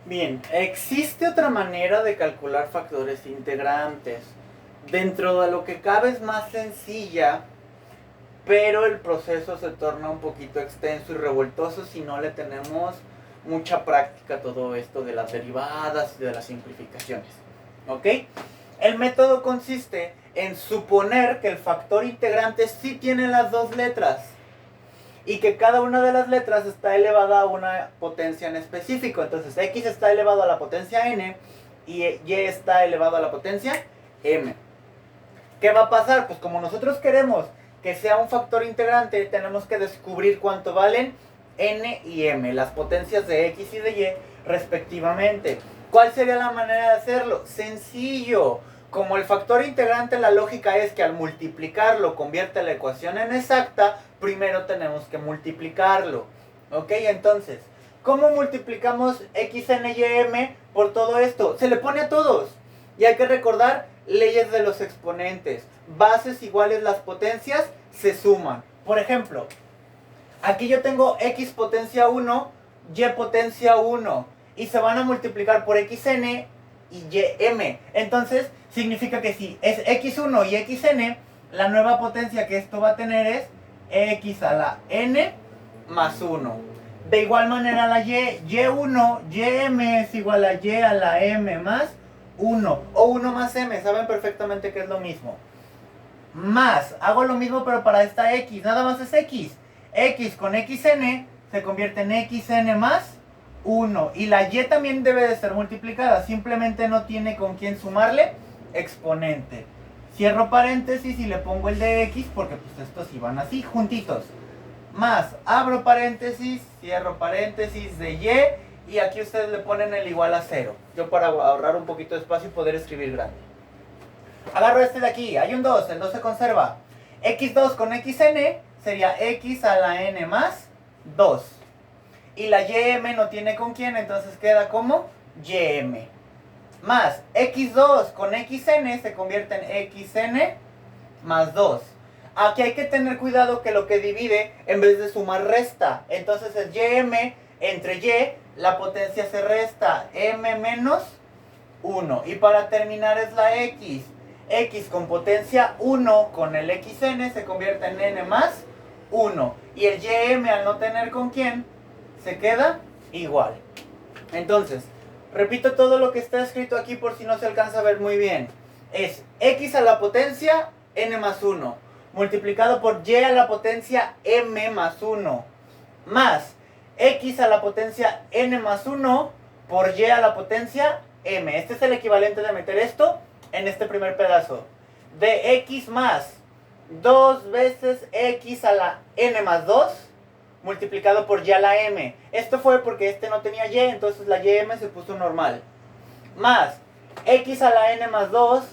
Bien, existe otra manera de calcular factores integrantes. Dentro de lo que cabe es más sencilla, pero el proceso se torna un poquito extenso y revoltoso si no le tenemos mucha práctica a todo esto de las derivadas y de las simplificaciones. ¿Ok? El método consiste en suponer que el factor integrante sí tiene las dos letras y que cada una de las letras está elevada a una potencia en específico. Entonces x está elevado a la potencia n y y está elevado a la potencia m. ¿Qué va a pasar? Pues como nosotros queremos que sea un factor integrante, tenemos que descubrir cuánto valen n y m, las potencias de x y de y respectivamente. ¿Cuál sería la manera de hacerlo? Sencillo. Como el factor integrante, la lógica es que al multiplicarlo convierte la ecuación en exacta, primero tenemos que multiplicarlo. ¿Ok? Entonces, ¿cómo multiplicamos x, n y m por todo esto? Se le pone a todos. Y hay que recordar leyes de los exponentes. Bases iguales las potencias se suman. Por ejemplo, aquí yo tengo x potencia 1, y potencia 1. Y se van a multiplicar por xn y ym. Entonces, significa que si es x1 y xn, la nueva potencia que esto va a tener es x a la n más 1. De igual manera la y1, ym es igual a y a la m más 1. O 1 más m, saben perfectamente que es lo mismo. Más, hago lo mismo pero para esta x, nada más es x. X con xn se convierte en xn más 1. Y la y también debe de ser multiplicada, simplemente no tiene con quién sumarle exponente. Cierro paréntesis y le pongo el de x porque pues estos iban así, juntitos. Más, abro paréntesis, cierro paréntesis de y aquí ustedes le ponen el igual a 0. Yo para ahorrar un poquito de espacio y poder escribir grande. Agarro este de aquí, hay un 2, el 2 se conserva. x2 con xn sería x a la n más 2. Y la ym no tiene con quién, entonces queda como ym. Más x2 con xn se convierte en xn más 2. Aquí hay que tener cuidado que lo que divide en vez de sumar resta. Entonces es ym entre y, la potencia se resta, m menos 1. Y para terminar es la x. X con potencia 1 con el xn se convierte en n más 1. Y el ym al no tener con quién, se queda igual. Entonces, repito todo lo que está escrito aquí por si no se alcanza a ver muy bien. Es x a la potencia n más 1 multiplicado por y a la potencia m más 1 más x a la potencia n más 1 por y a la potencia m. Este es el equivalente de meter esto en este primer pedazo. De x más 2 veces x a la n más 2 multiplicado por y a la m. Esto fue porque este no tenía y, entonces la ym se puso normal. Más x a la n más 2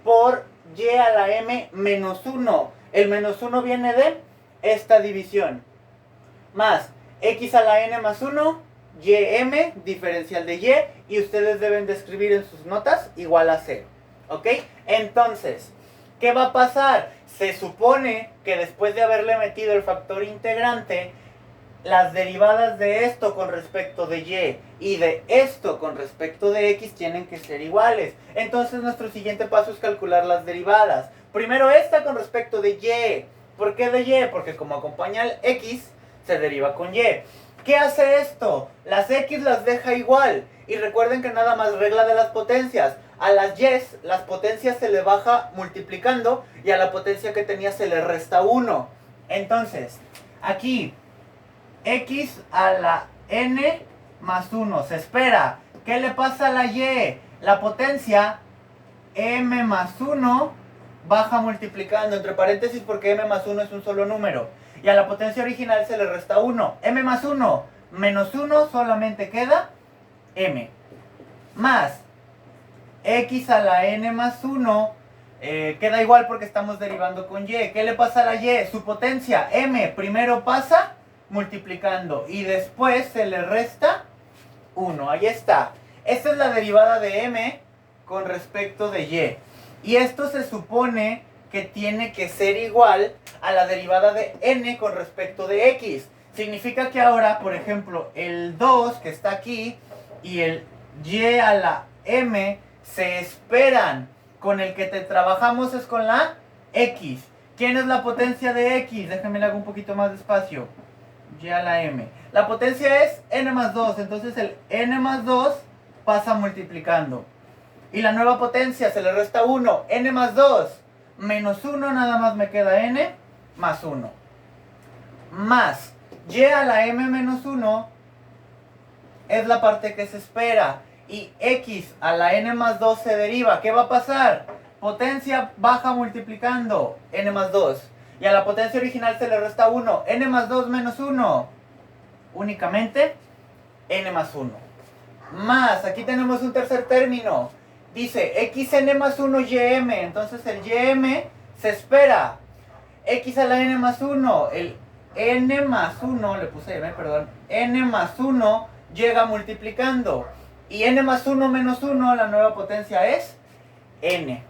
por y a la m menos 1. El menos 1 viene de esta división. Más x a la n más 1, ym, diferencial de y ustedes deben de escribir en sus notas igual a 0. ¿Ok? Entonces, ¿qué va a pasar? Se supone que después de haberle metido el factor integrante, las derivadas de esto con respecto de y de esto con respecto de x tienen que ser iguales. Entonces nuestro siguiente paso es calcular las derivadas. Primero esta con respecto de y. ¿Por qué de y? Porque como acompaña el x, se deriva con y. ¿Qué hace esto? Las x las deja igual. Y recuerden que nada más regla de las potencias. A las y, las potencias se le baja multiplicando y a la potencia que tenía se le resta 1. Entonces, aquí, x a la n más 1. Se espera. ¿Qué le pasa a la y? La potencia m más 1 baja multiplicando, entre paréntesis porque m más 1 es un solo número. Y a la potencia original se le resta 1. M más 1 menos 1 solamente queda m. Más x a la n más 1 queda igual porque estamos derivando con y. ¿Qué le pasa a la y? Su potencia m primero pasa multiplicando y después se le resta 1. Ahí está. Esta es la derivada de m con respecto de y. Y esto se supone que tiene que ser igual a la derivada de n con respecto de x. Significa que ahora, por ejemplo, el 2 que está aquí y el y a la m se esperan. Con el que te trabajamos es con la x. ¿Quién es la potencia de x? Déjenme le hago un poquito más despacio. Y a la m. La potencia es n más 2. Entonces el n más 2 pasa multiplicando. Y la nueva potencia se le resta 1. N más 2 menos 1, nada más me queda n más 1. Más y a la m menos 1 es la parte que se espera. Y x a la n más 2 se deriva. ¿Qué va a pasar? Potencia baja multiplicando n más 2. Y a la potencia original se le resta 1. N más 2 menos 1. Únicamente n más 1. Más, aquí tenemos un tercer término. Dice xn más 1 ym. Entonces el ym se espera. X a la n más 1. El n más 1, le puse m, perdón. N más 1 llega multiplicando. Y n más 1 menos 1, la nueva potencia es n.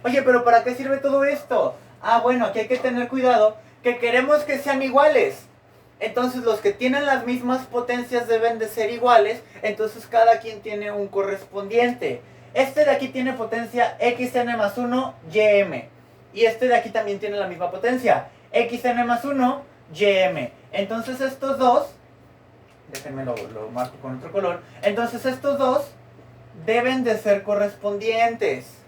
Oye, pero ¿para qué sirve todo esto? Ah, bueno, aquí hay que tener cuidado, que queremos que sean iguales. Entonces los que tienen las mismas potencias deben de ser iguales, entonces cada quien tiene un correspondiente. Este de aquí tiene potencia xn más 1 ym. Y este de aquí también tiene la misma potencia, xn más 1 ym. Entonces estos dos, déjenme lo marco con otro color. Entonces estos dos deben de ser correspondientes.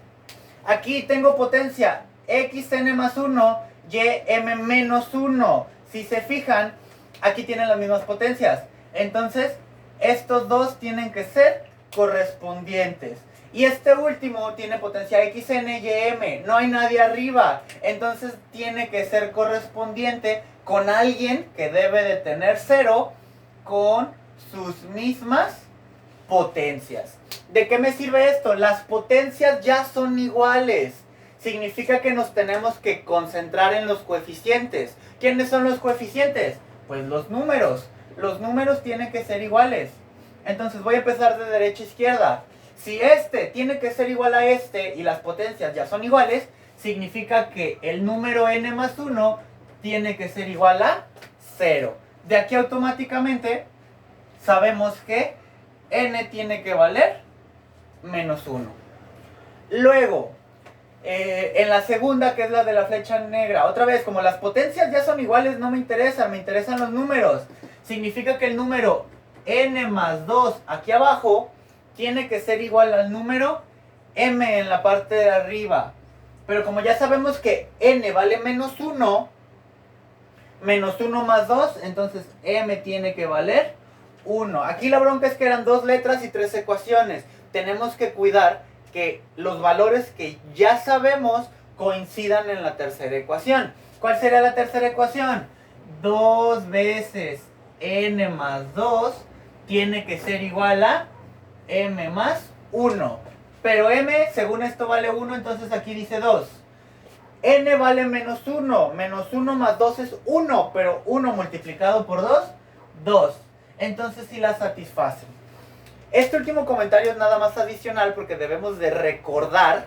Aquí tengo potencia xn más 1, ym menos 1. Si se fijan, aquí tienen las mismas potencias. Entonces, estos dos tienen que ser correspondientes. Y este último tiene potencia xn, ym. No hay nadie arriba. Entonces, tiene que ser correspondiente con alguien que debe de tener 0 con sus mismas potencias. ¿De qué me sirve esto? Las potencias ya son iguales. Significa que nos tenemos que concentrar en los coeficientes. ¿Quiénes son los coeficientes? Pues los números. Los números tienen que ser iguales. Entonces voy a empezar de derecha a izquierda. Si este tiene que ser igual a este y las potencias ya son iguales, significa que el número n más 1 tiene que ser igual a 0. De aquí automáticamente sabemos que n tiene que valer menos 1. Luego, en la segunda, que es la de la flecha negra, otra vez, como las potencias ya son iguales, no me interesan, me interesan los números. Significa que el número n más 2 aquí abajo tiene que ser igual al número m en la parte de arriba. Pero como ya sabemos que n vale menos 1, menos 1 más 2, entonces m tiene que valer 1. Aquí la bronca es que eran 2 letras y 3 ecuaciones. Tenemos que cuidar que los valores que ya sabemos coincidan en la tercera ecuación. ¿Cuál sería la tercera ecuación? 2 veces n más 2 tiene que ser igual a m más 1. Pero m, según esto, vale 1, entonces aquí dice 2. N vale menos 1. Menos 1 más 2 es 1, pero 1 multiplicado por 2, 2. Entonces sí la satisfacen. Este último comentario es nada más adicional porque debemos de recordar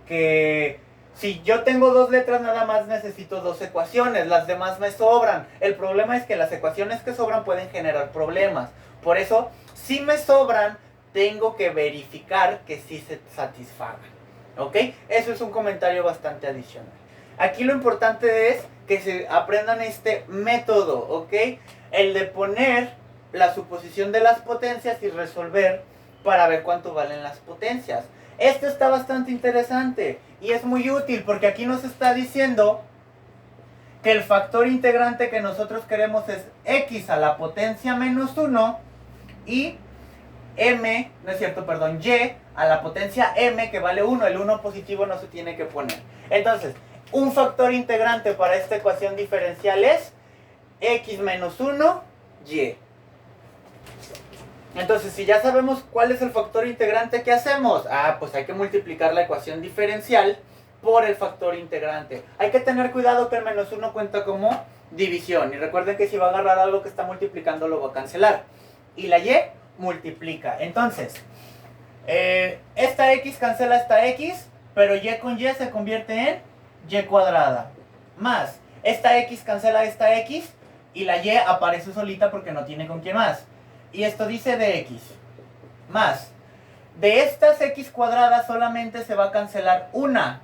que si yo tengo 2 letras nada más necesito 2 ecuaciones, las demás me sobran. El problema es que las ecuaciones que sobran pueden generar problemas. Por eso, si me sobran, tengo que verificar que sí se satisfagan. ¿Ok? Eso es un comentario bastante adicional. Aquí lo importante es que se aprendan este método, ¿ok? El de poner la suposición de las potencias y resolver para ver cuánto valen las potencias. Esto está bastante interesante y es muy útil porque aquí nos está diciendo que el factor integrante que nosotros queremos es x a la potencia menos 1 y m, no es cierto, perdón, y a la potencia m que vale 1. El 1 positivo no se tiene que poner. Entonces, un factor integrante para esta ecuación diferencial es x menos 1, y. Entonces, si ya sabemos cuál es el factor integrante, ¿qué hacemos? Ah, pues hay que multiplicar la ecuación diferencial por el factor integrante. Hay que tener cuidado que el menos 1 cuenta como división. Y recuerden que si va a agarrar algo que está multiplicando, lo va a cancelar. Y la y multiplica. Entonces, esta x cancela esta x, pero y con y se convierte en y cuadrada. Más, esta x cancela esta x y la y aparece solita porque no tiene con qué más. Y esto dice dx. más. De estas x cuadradas solamente se va a cancelar una,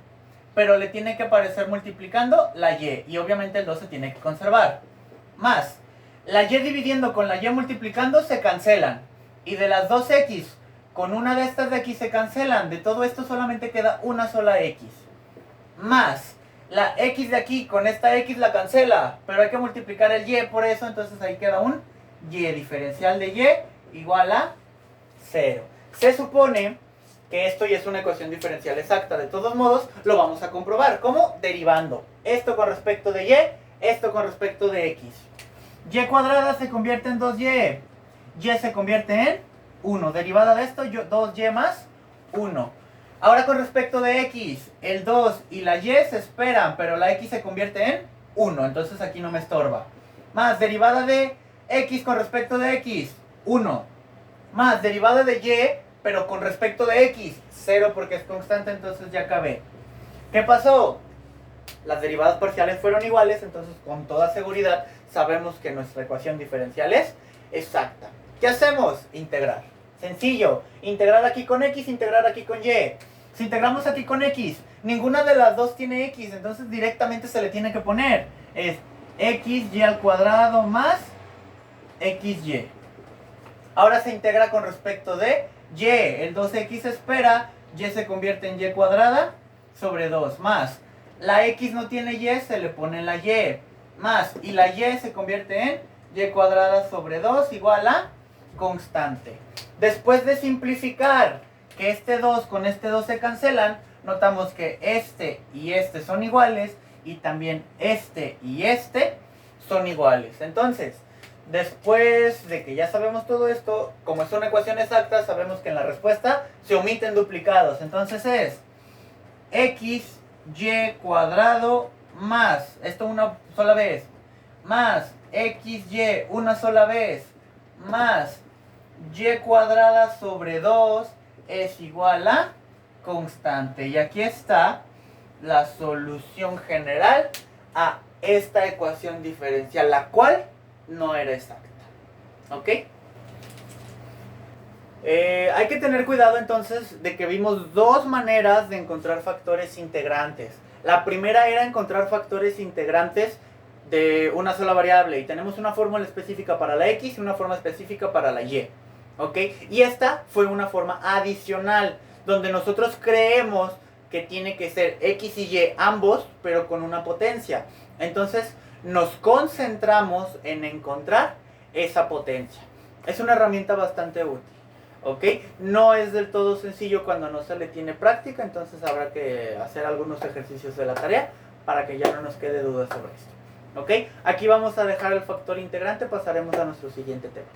pero le tiene que aparecer multiplicando la y. Y obviamente el 2 se tiene que conservar. Más. La y dividiendo con la y multiplicando se cancelan. Y de las dos x con una de estas de aquí se cancelan. De todo esto solamente queda una sola x. Más. La x de aquí con esta x la cancela. Pero hay que multiplicar el y por eso. Entonces ahí queda un y diferencial de y igual a 0. Se supone que esto ya es una ecuación diferencial exacta. De todos modos, lo vamos a comprobar. ¿Cómo? Derivando. Esto con respecto de y, esto con respecto de x. Y cuadrada se convierte en 2y. Y se convierte en 1. Derivada de esto, 2y más 1. Ahora con respecto de x, el 2 y la y se esperan, pero la x se convierte en 1. Entonces aquí no me estorba. Más derivada de x con respecto de x, 1. Más derivada de y, pero con respecto de x, 0 porque es constante, entonces ya acabé. ¿Qué pasó? Las derivadas parciales fueron iguales, entonces con toda seguridad sabemos que nuestra ecuación diferencial es exacta. ¿Qué hacemos? Integrar. Sencillo. Integrar aquí con x, integrar aquí con y. Si integramos aquí con x, ninguna de las dos tiene x, entonces directamente se le tiene que poner. Es xy al cuadrado más xy. Ahora se integra con respecto de y. El 2x se espera, y se convierte en y cuadrada sobre 2. Más, la x no tiene y, se le pone la y. Más, y la y se convierte en y cuadrada sobre 2 igual a constante. Después de simplificar que este 2 con este 2 se cancelan, notamos que este y este son iguales y también este y este son iguales. Entonces, después de que ya sabemos todo esto, como es una ecuación exacta, sabemos que en la respuesta se omiten duplicados. Entonces es xy cuadrado más, esto una sola vez, más xy una sola vez, más y cuadrada sobre 2 es igual a constante. Y aquí está la solución general a esta ecuación diferencial, la cual no era exacta. ¿Ok? Hay que tener cuidado entonces de que vimos dos maneras de encontrar factores integrantes. La primera era encontrar factores integrantes de una sola variable y tenemos una fórmula específica para la x y una forma específica para la y. ¿Ok? Y esta fue una forma adicional donde nosotros creemos que tiene que ser x y y ambos, pero con una potencia. Entonces nos concentramos en encontrar esa potencia. Es una herramienta bastante útil. ¿Ok? No es del todo sencillo cuando no se le tiene práctica, entonces habrá que hacer algunos ejercicios de la tarea para que ya no nos quede duda sobre esto. ¿Ok? Aquí vamos a dejar el factor integrante, pasaremos a nuestro siguiente tema.